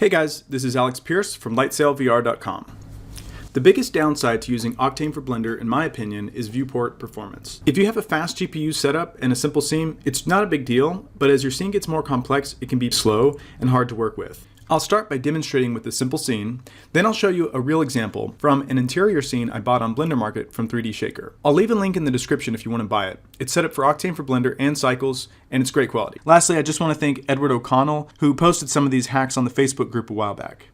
Hey guys, this is Alex Pierce from LightsailVR.com. The biggest downside to using Octane for Blender, in my opinion, is viewport performance. If you have a fast GPU setup and a simple scene, it's not a big deal, but as your scene gets more complex, it can be slow and hard to work with. I'll start by demonstrating with a simple scene, then I'll show you a real example from an interior scene I bought on Blender Market from 3D Shaker. I'll leave a link in the description if you want to buy it. It's set up for Octane for Blender and Cycles, and it's great quality. Lastly, I just want to thank Edward O'Connell, who posted some of these hacks on the Facebook group a while back.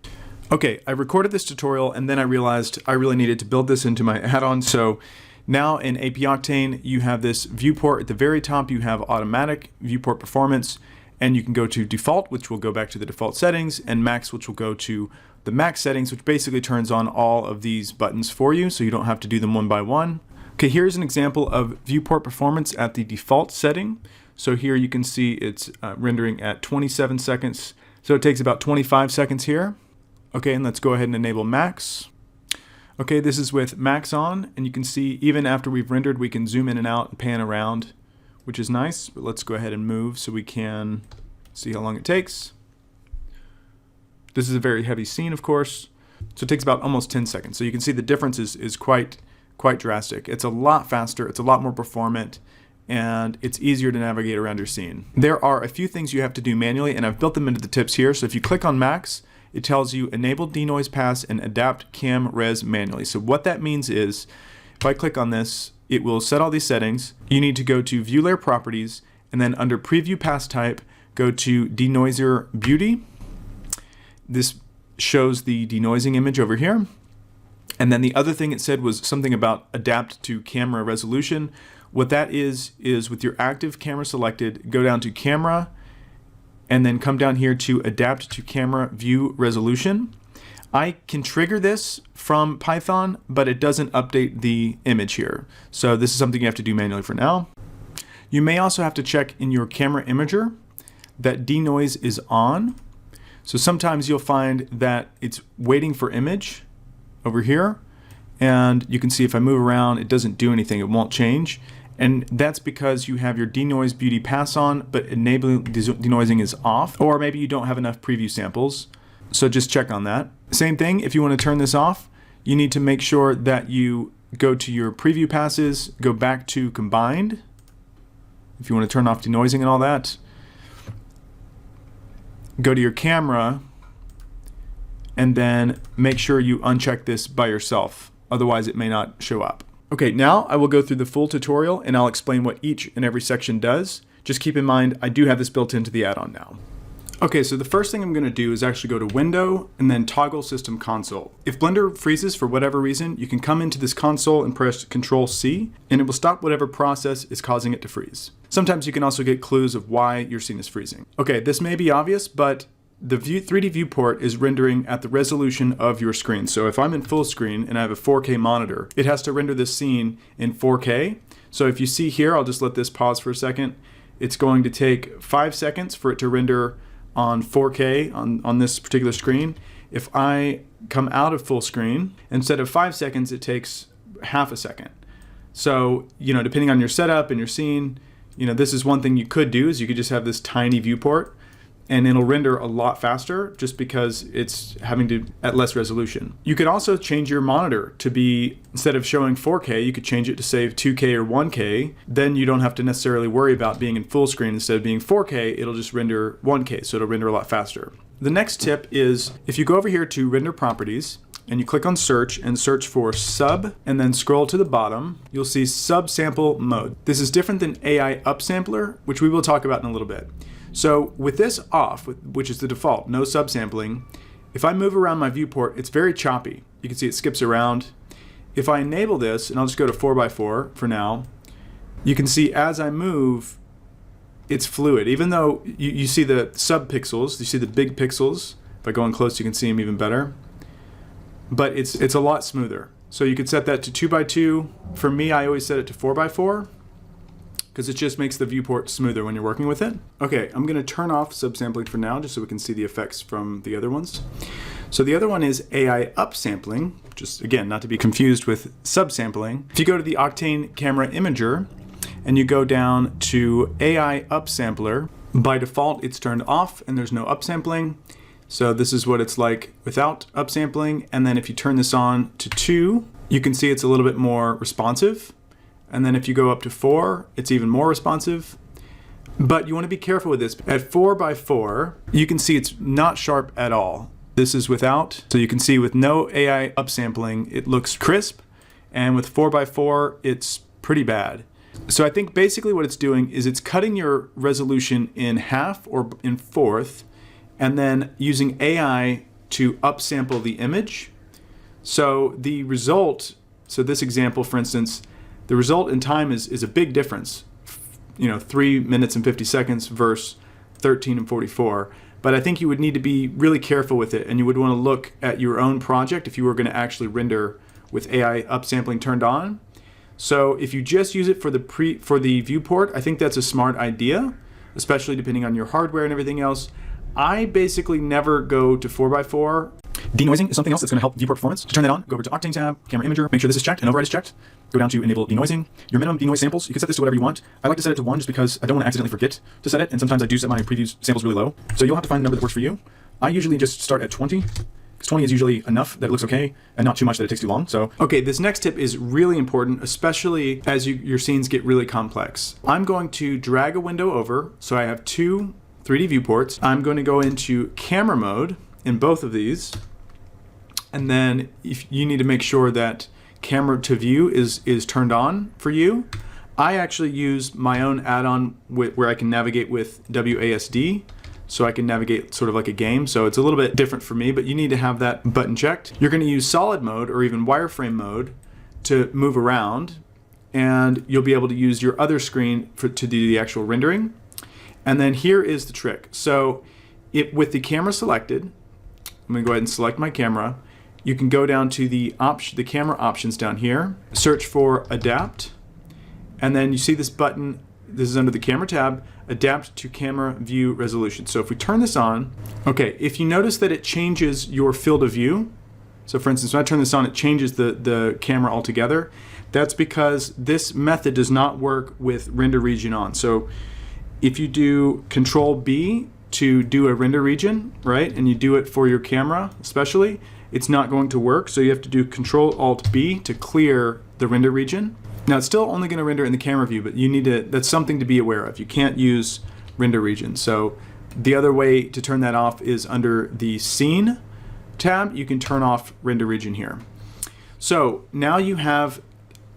Okay, I recorded this tutorial and then I realized I really needed to build this into my add-on, so now in AP Octane you have this viewport. At the very top you have automatic viewport performance, and you can go to default, which will go back to the default settings, and max, which will go to the max settings, which basically turns on all of these buttons for you so you don't have to do them one by one. Okay, here's an example of viewport performance at the default setting. So here you can see it's rendering at 27 seconds. So it takes about 25 seconds here. Okay, and let's go ahead and enable max. Okay, this is with max on, and you can see even after we've rendered, we can zoom in and out and pan around, which is nice, but let's go ahead and move so we can see how long it takes. This is a very heavy scene, of course, so it takes about almost 10 seconds. So you can see the difference is quite drastic. It's a lot faster, it's a lot more performant, and it's easier to navigate around your scene. There are a few things you have to do manually, and I've built them into the tips here. So if you click on max, it tells you enable denoise pass and adapt cam res manually. So what that means is, if I click on this, it will set all these settings. You need to go to View Layer Properties, and then under Preview Pass Type, go to Denoiser Beauty. This shows the denoising image over here. And then the other thing it said was something about adapt to camera resolution. What that is with your active camera selected, go down to Camera, and then come down here to Adapt to Camera View Resolution. I can trigger this from Python, but it doesn't update the image here. So this is something you have to do manually for now. You may also have to check in your camera imager that denoise is on. So sometimes you'll find that it's waiting for image over here, and you can see if I move around, it doesn't do anything, it won't change. And that's because you have your denoise beauty pass on, but enabling denoising is off, or maybe you don't have enough preview samples. So just check on that. Same thing, if you want to turn this off, you need to make sure that you go to your preview passes, go back to combined, if you want to turn off denoising and all that. Go to your camera, and then make sure you uncheck this by yourself, otherwise it may not show up. Okay, now I will go through the full tutorial and I'll explain what each and every section does. Just keep in mind, I do have this built into the add-on now. Okay, so the first thing I'm going to do is actually go to Window and then Toggle System Console. If Blender freezes for whatever reason, you can come into this console and press Control-C, and it will stop whatever process is causing it to freeze. Sometimes you can also get clues of why your scene is freezing. Okay, this may be obvious, but the 3D viewport is rendering at the resolution of your screen. So if I'm in full screen and I have a 4K monitor, it has to render this scene in 4K. So if you see here, I'll just let this pause for a second. It's going to take 5 seconds for it to render on 4K on this particular screen. If I come out of full screen, instead of 5 seconds, it takes half a second. So, depending on your setup and your scene, this is one thing you could do, is you could just have this tiny viewport and it'll render a lot faster just because it's having to at less resolution. You could also change your monitor to be, instead of showing 4K, you could change it to say 2K or 1K. Then you don't have to necessarily worry about being in full screen. Instead of being 4K, it'll just render 1K, so it'll render a lot faster. The next tip is, if you go over here to Render Properties, and you click on Search and search for Sub, and then scroll to the bottom, you'll see Subsample Mode. This is different than AI Upsampler, which we will talk about in a little bit. So with this off, which is the default, no subsampling, if I move around my viewport, it's very choppy. You can see it skips around. If I enable this, and I'll just go to 4x4 for now, you can see as I move, it's fluid. Even though you see the sub-pixels, you see the big pixels. If I go in close, you can see them even better. But it's a lot smoother. So you could set that to 2x2. For me, I always set it to 4x4. Because it just makes the viewport smoother when you're working with it. Okay, I'm going to turn off subsampling for now, just so we can see the effects from the other ones. So the other one is AI Upsampling, just again, not to be confused with subsampling. If you go to the Octane Camera Imager, and you go down to AI Upsampler, by default it's turned off and there's no upsampling. So this is what it's like without upsampling. And then if you turn this on to 2, you can see it's a little bit more responsive. And then if you go up to 4, it's even more responsive. But you want to be careful with this. At 4:4, you can see it's not sharp at all. This is without. So you can see with no AI upsampling, it looks crisp. And with 4:4, it's pretty bad. So I think basically what it's doing is it's cutting your resolution in half or in fourth, and then using AI to upsample the image. So the result, so this example, for instance, the result in time is a big difference. 3 minutes and 50 seconds versus 13 and 44. But I think you would need to be really careful with it, and you would want to look at your own project if you were going to actually render with AI upsampling turned on. So if you just use it for the viewport, I think that's a smart idea, especially depending on your hardware and everything else. I basically never go to 4:4. Denoising is something else that's going to help viewport performance. To turn that on, go over to Octane tab, camera imager, make sure this is checked and override is checked. Go down to enable denoising. Your minimum denoise samples, you can set this to whatever you want. I like to set it to 1 just because I don't want to accidentally forget to set it, and sometimes I do set my preview samples really low. So you'll have to find a number that works for you. I usually just start at 20, because 20 is usually enough that it looks okay, and not too much that it takes too long. So, okay, this next tip is really important, especially as your scenes get really complex. I'm going to drag a window over, so I have 2 3D viewports. I'm going to go into camera mode in both of these, and then if you need to make sure that camera to view is turned on for you. I actually use my own add-on where I can navigate with WASD, so I can navigate sort of like a game. So it's a little bit different for me, but you need to have that button checked. You're going to use solid mode or even wireframe mode to move around, and you'll be able to use your other screen to do the actual rendering. And then here is the trick. So with the camera selected, I'm going to go ahead and select my camera. You can go down to the camera options down here, search for adapt, and then you see this button. This is under the camera tab, adapt to camera view resolution. So if we turn this on, okay, if you notice that it changes your field of view, so for instance, when I turn this on, it changes the camera altogether. That's because this method does not work with render region on. So if you do Control B to do a render region, right, and you do it for your camera especially, it's not going to work. So you have to do Control Alt B to clear the render region. Now it's still only going to render in the camera view, but you need to, that's something to be aware of. You can't use render region. So the other way to turn that off is under the scene tab. You can turn off render region here. So now you have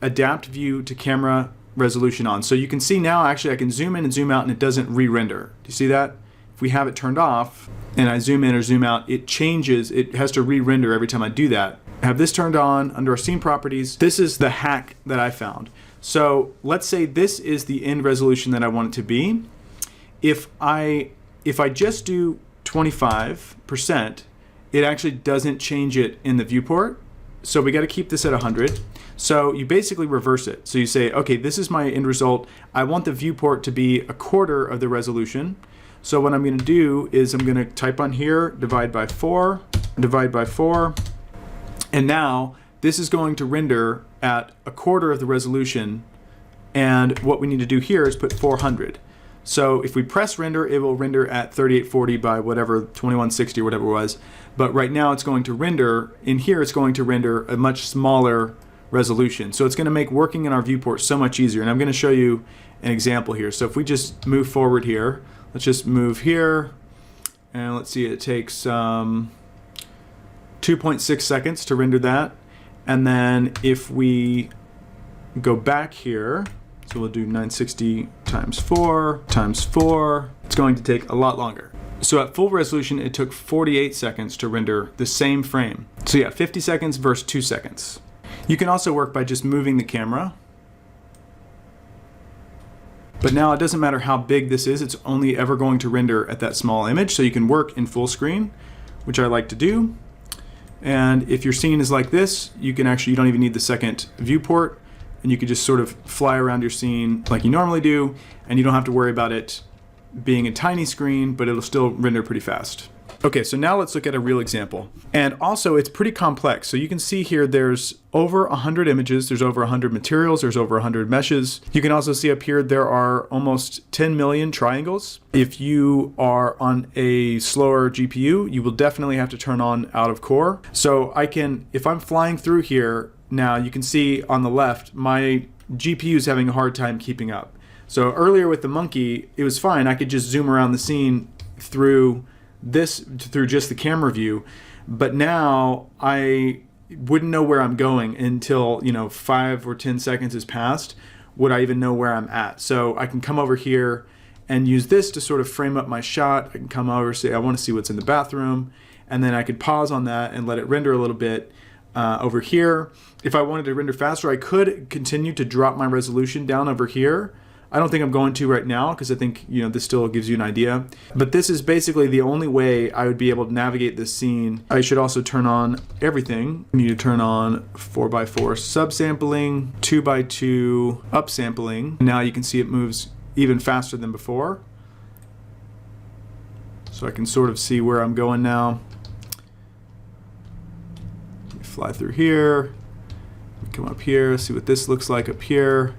adapt view to camera resolution on. So you can see now actually I can zoom in and zoom out and it doesn't re-render. Do you see that? If we have it turned off and I zoom in or zoom out, it changes, it has to re-render every time I do that. Have this turned on under our scene properties. This is the hack that I found. So let's say this is the end resolution that I want it to be. If I just do 25%, it actually doesn't change it in the viewport. So we got to keep this at 100. So you basically reverse it. So you say, okay, this is my end result. I want the viewport to be a quarter of the resolution. So what I'm going to do is I'm going to type on here, divide by 4, and now this is going to render at a quarter of the resolution, and what we need to do here is put 400. So if we press render, it will render at 3840 by whatever, 2160 or whatever it was, but right now it's going to render, in here it's going to render a much smaller resolution. So it's going to make working in our viewport so much easier, and I'm going to show you an example here. So if we just move forward here, let's just move here, and let's see, it takes 2.6 seconds to render that. And then if we go back here, so we'll do 960 times 4 times 4, it's going to take a lot longer. So at full resolution, it took 48 seconds to render the same frame. So yeah, 50 seconds versus 2 seconds. You can also work by just moving the camera. But now it doesn't matter how big this is, it's only ever going to render at that small image. So you can work in full screen, which I like to do. And if your scene is like this, you can actually, you don't even need the second viewport, and you can just sort of fly around your scene like you normally do, and you don't have to worry about it being a tiny screen, but it'll still render pretty fast. Okay, so now let's look at a real example. And also it's pretty complex. So you can see here there's over 100 images, there's over 100 materials, there's over 100 meshes. You can also see up here there are almost 10 million triangles. If you are on a slower GPU, you will definitely have to turn on out of core. So I can, if I'm flying through here, now you can see on the left, my GPU is having a hard time keeping up. So earlier with the monkey, it was fine. I could just zoom around the scene through just the camera view. But now I wouldn't know where I'm going until, 5 or 10 seconds has passed. Would I even know where I'm at? So I can come over here and use this to sort of frame up my shot. I can come over, say I want to see what's in the bathroom, and then I could pause on that and let it render a little bit. Over here, if I wanted to render faster, I could continue to drop my resolution down over here. I don't think I'm going to right now because I think this still gives you an idea. But this is basically the only way I would be able to navigate this scene. I should also turn on everything. I need to turn on 4x4 subsampling, 2x2 upsampling. Now you can see it moves even faster than before. So I can sort of see where I'm going now. Fly through here, come up here, see what this looks like up here.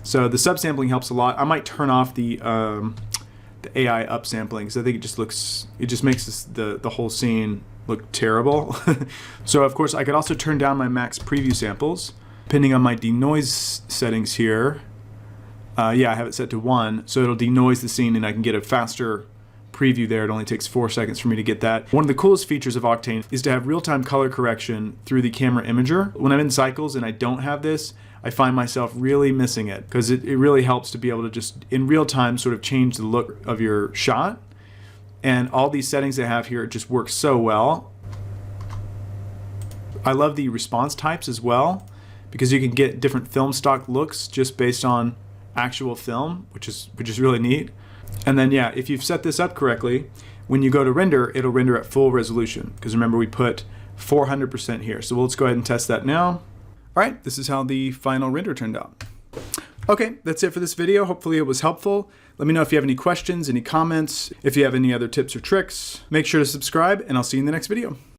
So the subsampling helps a lot. I might turn off the AI upsampling because I think it just makes the whole scene look terrible. So of course I could also turn down my max preview samples depending on my denoise settings here. Yeah, I have it set to 1, so it'll denoise the scene and I can get a faster preview there. It only takes 4 seconds for me to get that. One of the coolest features of Octane is to have real-time color correction through the camera imager. When I'm in cycles and I don't have this, I find myself really missing it because it really helps to be able to just in real time sort of change the look of your shot. And all these settings I have here, it just works so well. I love the response types as well because you can get different film stock looks just based on actual film, which is really neat. And then yeah, if you've set this up correctly, when you go to render, it'll render at full resolution. Because remember we put 400% here. So let's go ahead and test that now. All right, this is how the final render turned out. Okay, that's it for this video. Hopefully it was helpful. Let me know if you have any questions, any comments. If you have any other tips or tricks, make sure to subscribe and I'll see you in the next video.